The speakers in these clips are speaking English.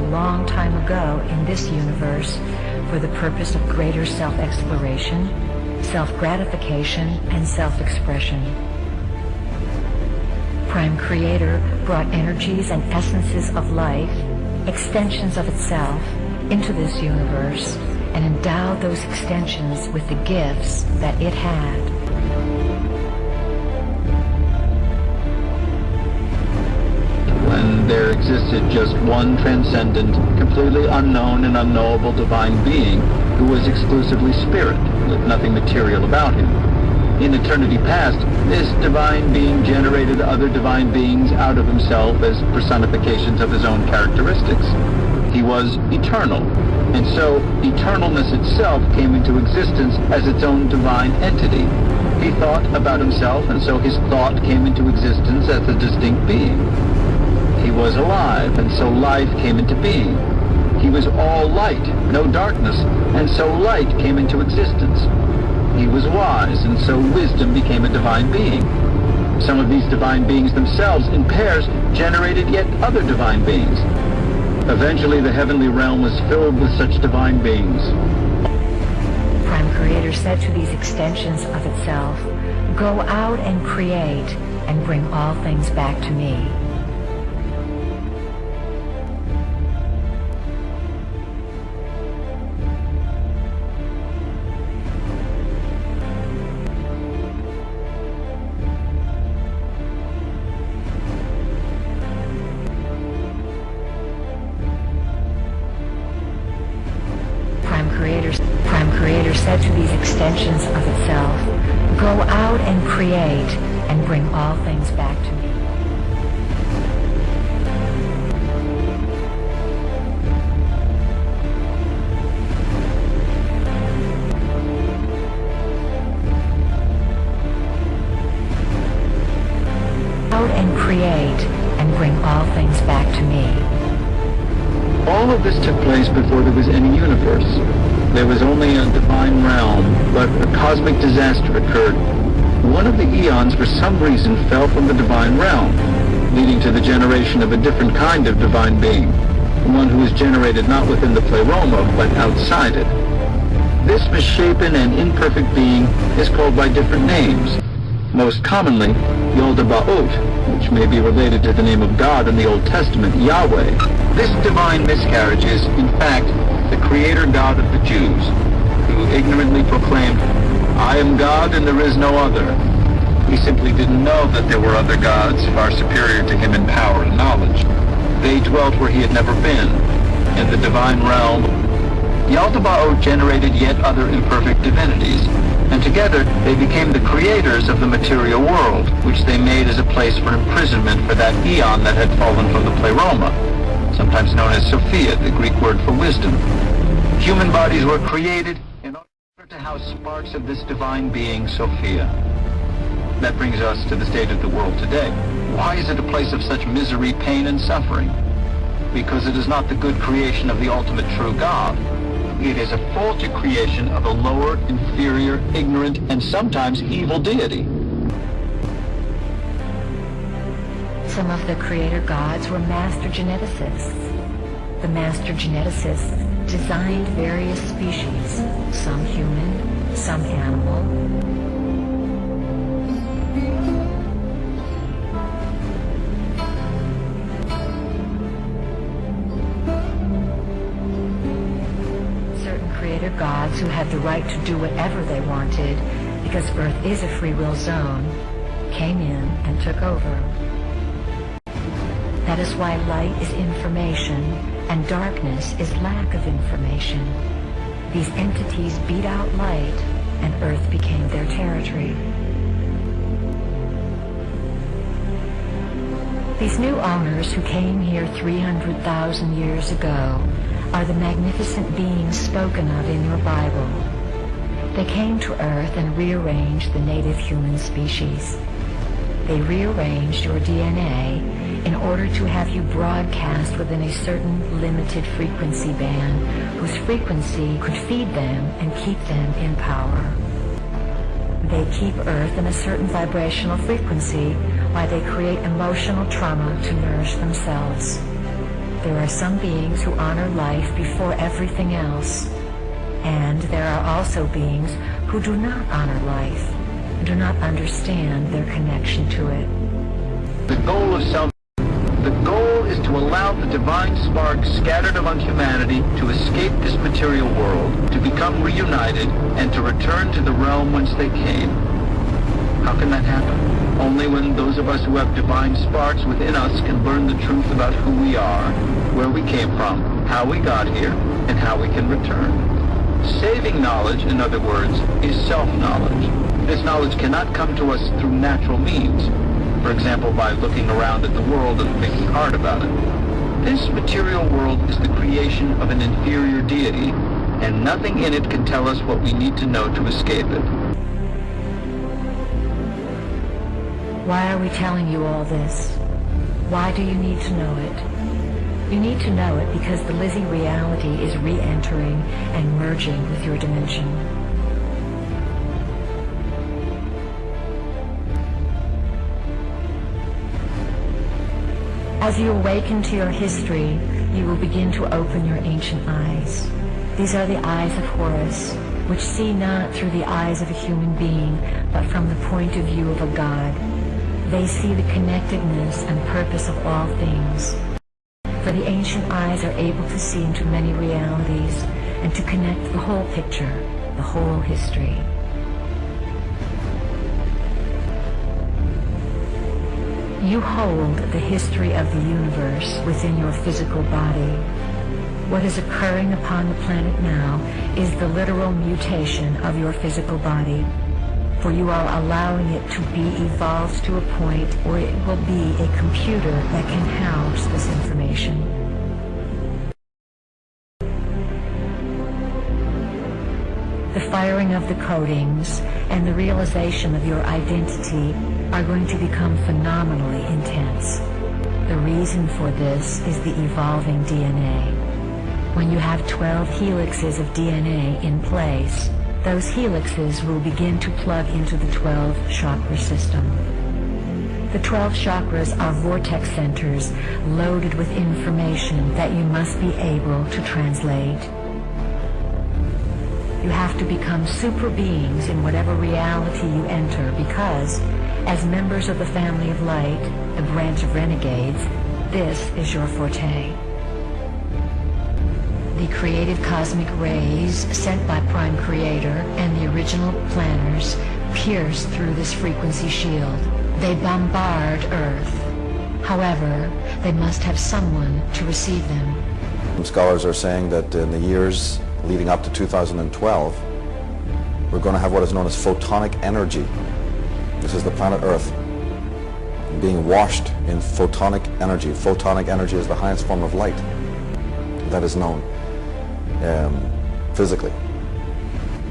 long time ago in this universe for the purpose of greater self-exploration, self-gratification, and self-expression. Prime Creator brought energies and essences of life, extensions of itself, into this universe and endowed those extensions with the gifts that it had. When there existed just one transcendent, completely unknown and unknowable divine being who was exclusively spirit, with nothing material about him. In eternity past, this divine being generated other divine beings out of himself as personifications of his own characteristics. He was eternal, and so eternalness itself came into existence as its own divine entity. He thought about himself, and so his thought came into existence as a distinct being. He was alive, and so life came into being. He was all light, no darkness, and so light came into existence. He was wise, and so wisdom became a divine being. Some of these divine beings themselves, in pairs, generated yet other divine beings. Eventually, the heavenly realm was filled with such divine beings. Prime Creator said to these extensions of itself, "Go out and create, and bring all things back to me." Prime Creator said to these extensions of itself, "Go out and create, and bring all things back to me." Out and create, and bring all things back to me. All of this took place before there was any universe. There was only a divine realm, but a cosmic disaster occurred. One of the eons, for some reason, fell from the divine realm, leading to the generation of a different kind of divine being, one who was generated not within the pleroma, but outside it. This misshapen and imperfect being is called by different names. Most commonly, Yaldabaoth, which may be related to the name of God in the Old Testament, Yahweh. This divine miscarriage is, in fact, the creator God of the Jews, who ignorantly proclaimed, "I am God and there is no other." He simply didn't know that there were other gods far superior to him in power and knowledge. They dwelt where he had never been, in the divine realm. Yaldabaoth generated yet other imperfect divinities, and together they became the creators of the material world, which they made as a place for imprisonment for that eon that had fallen from the pleroma, sometimes known as Sophia, the Greek word for wisdom. Human bodies were created in order to house sparks of this divine being, Sophia. That brings us to the state of the world today. Why is it a place of such misery, pain, and suffering? Because it is not the good creation of the ultimate true God. It is a faulty creation of a lower, inferior, ignorant, and sometimes evil deity. Some of the creator gods were master geneticists. The master geneticists designed various species, some human, some animal. Certain creator gods who had the right to do whatever they wanted, because Earth is a free will zone, came in and took over. That is why light is information and darkness is lack of information. These entities beat out light, and Earth became their territory. These new owners who came here 300,000 years ago are the magnificent beings spoken of in your Bible. They came to Earth and rearranged the native human species. They rearranged your DNA in order to have you broadcast within a certain limited frequency band whose frequency could feed them and keep them in power. They keep Earth in a certain vibrational frequency while they create emotional trauma to nourish themselves. There are some beings who honor life before everything else, and there are also beings who do not honor life and do not understand their connection to it. The goal is to allow the divine spark scattered among humanity to escape this material world, to become reunited, and to return to the realm whence they came. How can that happen? Only when those of us who have divine sparks within us can learn the truth about who we are, where we came from, how we got here, and how we can return. Saving knowledge, in other words, is self-knowledge. This knowledge cannot come to us through natural means, for example, by looking around at the world and thinking hard about it. This material world is the creation of an inferior deity, and nothing in it can tell us what we need to know to escape it. Why are we telling you all this? Why do you need to know it? You need to know it because the Lizzie reality is re-entering and merging with your dimension. As you awaken to your history, you will begin to open your ancient eyes. These are the eyes of Horus, which see not through the eyes of a human being, but from the point of view of a god. They see the connectedness and purpose of all things. For the ancient eyes are able to see into many realities and to connect the whole picture, the whole history. You hold the history of the universe within your physical body. What is occurring upon the planet now is the literal mutation of your physical body, for you are allowing it to be evolved to a point where it will be a computer that can house this information. The firing of the codings and the realization of your identity are going to become phenomenally intense. The reason for this is the evolving DNA. When you have 12 helixes of DNA in place, those helixes will begin to plug into the 12 chakra system. The 12 chakras are vortex centers loaded with information that you must be able to translate. You have to become super beings in whatever reality you enter because, as members of the family of light, a branch of renegades, this is your forte. The creative cosmic rays sent by Prime Creator and the original planners pierce through this frequency shield. They bombard Earth. However, they must have someone to receive them. Some scholars are saying that in the years leading up to 2012, we're going to have what is known as photonic energy. This is the planet Earth being washed in photonic energy. Photonic energy is the highest form of light that is known physically.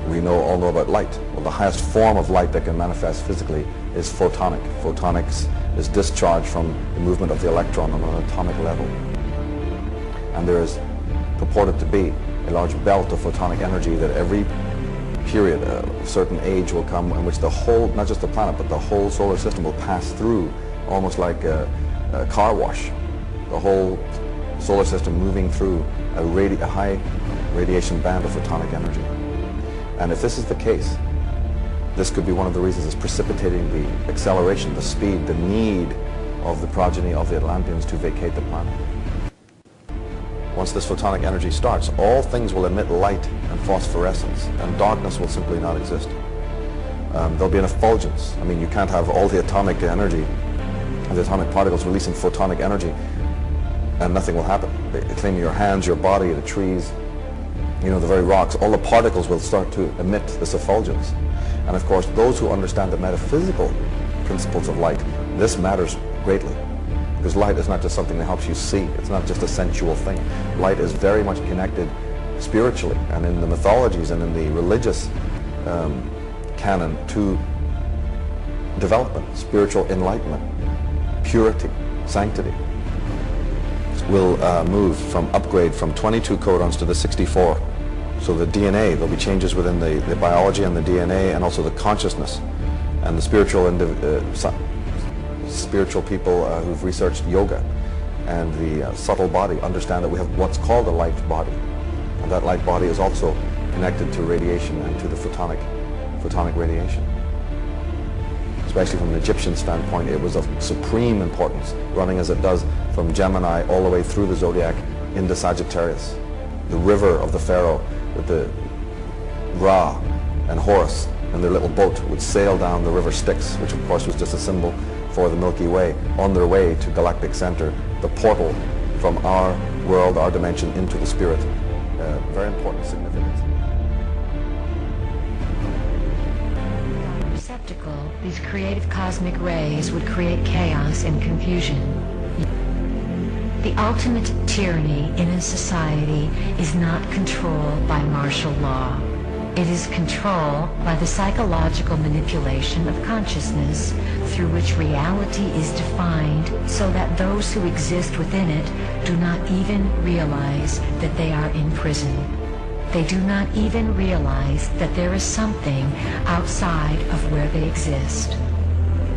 We all know about light. Well, the highest form of light that can manifest physically is photonic. Photonics is discharged from the movement of the electron on an atomic level. And there is purported to be a large belt of photonic energy that every period, a certain age will come in which the whole, not just the planet, but the whole solar system will pass through, almost like a car wash. The whole solar system moving through a high radiation band of photonic energy. And if this is the case, this could be one of the reasons it's precipitating the acceleration, the speed, the need of the progeny of the Atlanteans to vacate the planet. Once this photonic energy starts, all things will emit light and phosphorescence, and darkness will simply not exist. There'll be an effulgence. I mean, you can't have all the atomic energy and the atomic particles releasing photonic energy and nothing will happen. Claiming your hands, your body, the trees, you know, the very rocks, all the particles will start to emit this effulgence. And of course, those who understand the metaphysical principles of light, this matters greatly. Because light is not just something that helps you see. It's not just a sensual thing. Light is very much connected spiritually and in the mythologies and in the religious canon to development, spiritual enlightenment, purity, sanctity. Will move from upgrade from 22 codons to the 64. So the DNA, there'll be changes within the biology and the DNA and also the consciousness and the spiritual spiritual people who've researched yoga and the subtle body understand that we have what's called a light body. And that light body is also connected to radiation and to the photonic radiation. Especially from an Egyptian standpoint, it was of supreme importance, running as it does from Gemini all the way through the zodiac into Sagittarius. The river of the Pharaoh with the Ra and Horus and their little boat would sail down the river Styx, which of course was just a symbol for the Milky Way, on their way to galactic center, the portal from our world, our dimension, into the spirit. Very important significance. Receptacle, these creative cosmic rays would create chaos and confusion. The ultimate tyranny in a society is not control by martial law. It is control by the psychological manipulation of consciousness through which reality is defined so that those who exist within it do not even realize that they are in prison. They do not even realize that there is something outside of where they exist.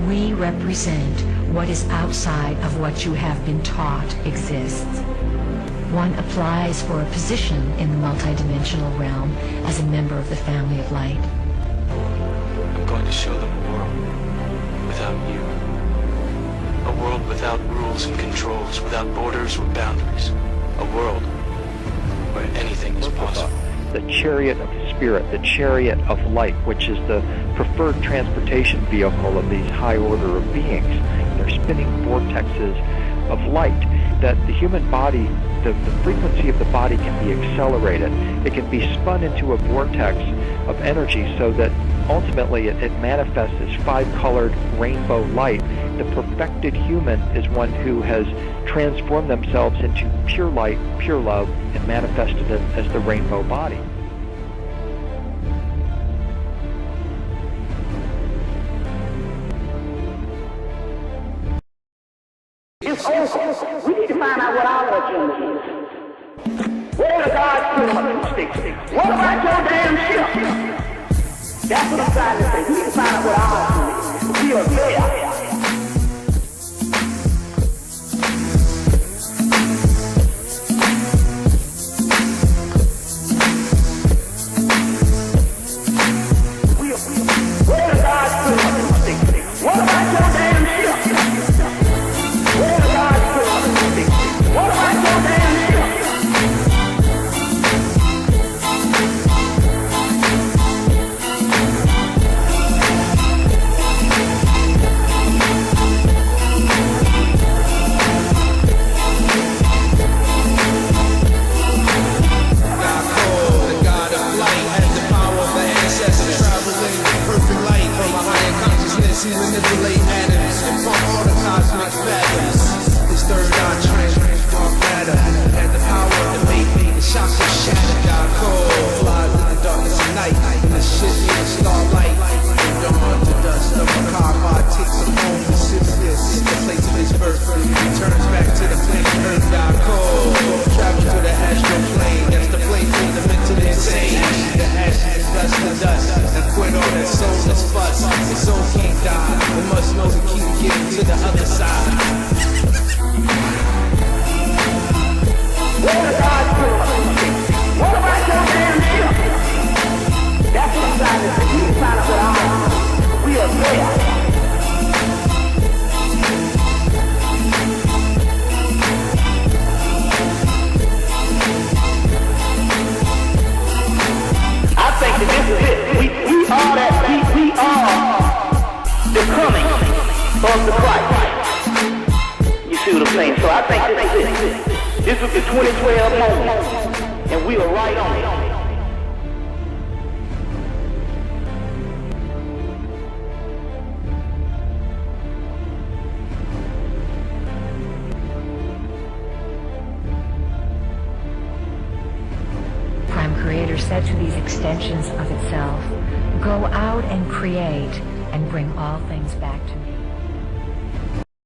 We represent what is outside of what you have been taught exists. One applies for a position in the multidimensional realm as a member of the family of light. I'm going to show them a world without you. A world without rules and controls, without borders or boundaries. A world where anything is possible. The chariot of spirit, the chariot of light, which is the preferred transportation vehicle of these high order of beings. They're spinning vortexes of light that the human body, the frequency of the body can be accelerated. It can be spun into a vortex of energy so that ultimately it manifests as five-colored rainbow light. The perfected human is one who has transformed themselves into pure light, pure love, and manifested it as the rainbow body. It's over. We need to find out what our agenda is. Where the God's stick? What about your damn ship? That's what I'm trying to say. We need to find out what our agenda is. We are there. Where the God's stick? What about your damn ship? Where the God's stick? What about your damn ship? He manipulate atoms and pump all the cosmic fathoms. His third eye transmits dark matter, had the power to make the chakra shatter. YaKol flies in the darkness of night, and the shit in starlight. From dawn to dusk, the MerKaBah takes him home to Sirius, the place of his birth. He returns back to the planet Earth. YaKol travels to the astral plane. That's the place for the mentally insane. The ashes dust to dust, and quit all that soulless fuss. The soul can't die, we must know to keep getting to the other side. Where the God's what about your damn ship? That's what I'm trying to say. We need to find out what our we are there. I think that this is it. We are that. We are the coming of the Christ. You see what I'm saying? So I think this is it. This was the 2012 moment, and we are right on it. Prime Creator said to these extensions of itself, "Go out and create and bring all things back to me."